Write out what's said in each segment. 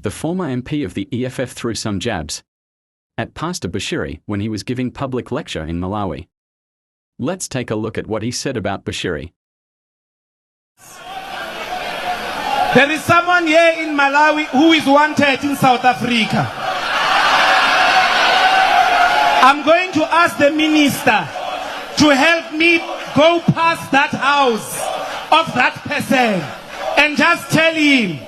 the former MP of the EFF threw some jabs at Pastor Bushiri when he was giving public lecture in Malawi. Let's take a look at what he said about Bushiri. There is someone here in Malawi who is wanted in South Africa. I'm going to ask the minister to help me go past that house of that person and just tell him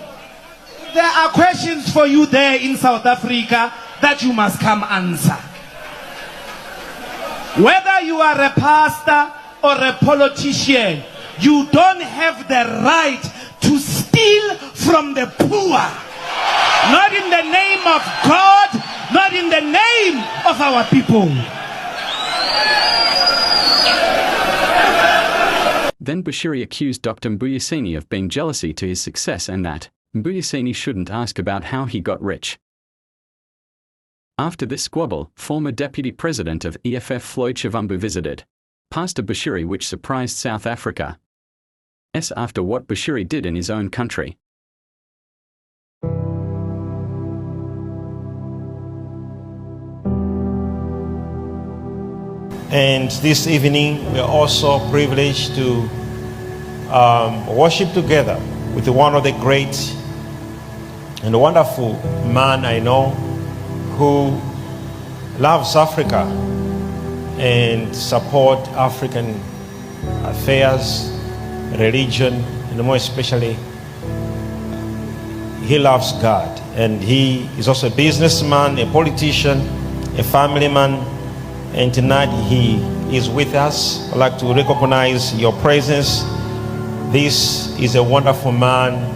there are questions for you there in South Africa that you must come answer. Whether you are a pastor or a politician, you don't have the right to steal from the poor. Not in the name of God, not in the name of our people. Then Bushiri accused Dr. Mbuyiseni of being jealousy to his success and that Mbuyiseni shouldn't ask about how he got rich. After this squabble, former Deputy President of EFF Floyd Shivambu visited Pastor Bushiri, which surprised South Africa after what Bushiri did in his own country. And this evening we are also privileged to worship together with one of the great and wonderful man I know who loves Africa and support African affairs, religion, and more especially he loves God. And he is also a businessman, a politician, a family man, and tonight he is with us. I'd like to recognize your presence. This is a wonderful man,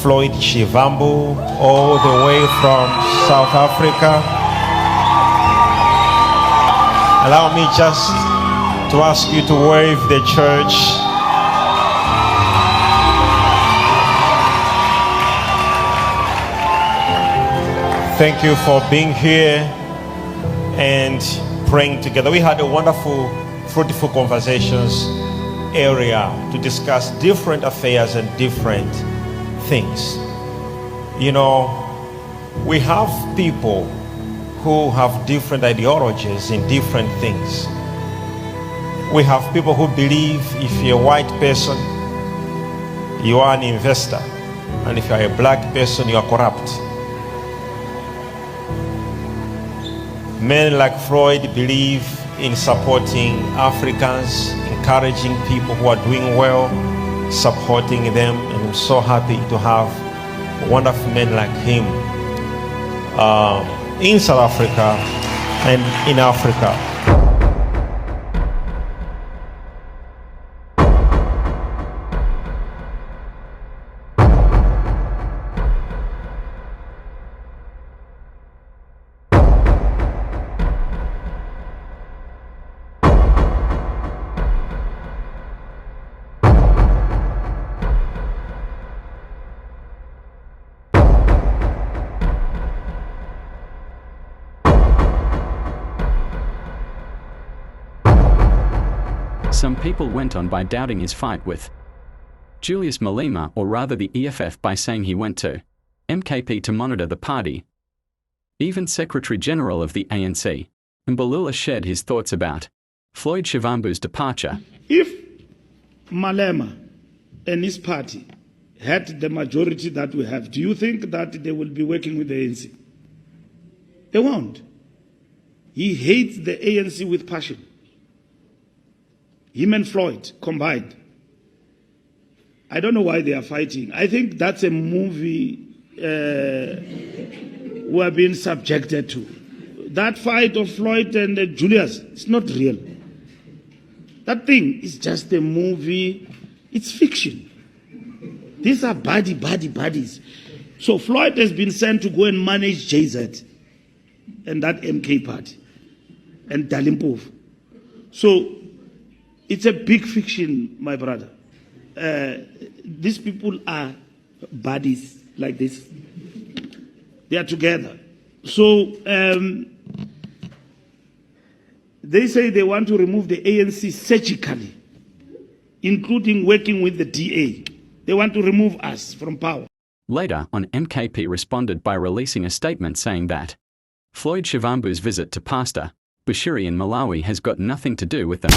Floyd Shivambu, all the way from South Africa. Allow me just to ask you to wave the church. Thank you for being here and praying together. We had a wonderful, fruitful conversations area to discuss different affairs and different things. You know, we have people who have different ideologies in different things. We have people who believe if you're a white person, you are an investor, and if you're a black person, you are corrupt. Men like Floyd believe in supporting Africans, encouraging people who are doing well, supporting them, and I'm so happy to have wonderful men like him in South Africa and in Africa. Some people went on by doubting his fight with Julius Malema, or rather the EFF, by saying he went to MKP to monitor the party. Even Secretary General of the ANC, Mbalula, shared his thoughts about Floyd Shivambu's departure. If Malema and his party had the majority that we have, do you think that they will be working with the ANC? They won't. He hates the ANC with passion. Him and Floyd combined. I don't know why they are fighting. I think that's a movie we are being subjected to. That fight of Floyd and Julius, it's not real. That thing is just a movie. It's fiction. These are buddies. So Floyd has been sent to go and manage JZ and that MK party and Dalimpof. So it's a big fiction, my brother. These people are buddies like this. They are together. So they say they want to remove the ANC surgically, including working with the DA. They want to remove us from power. Later on, MKP responded by releasing a statement saying that Floyd Shivambu's visit to Pastor Bushiri in Malawi has got nothing to do with them.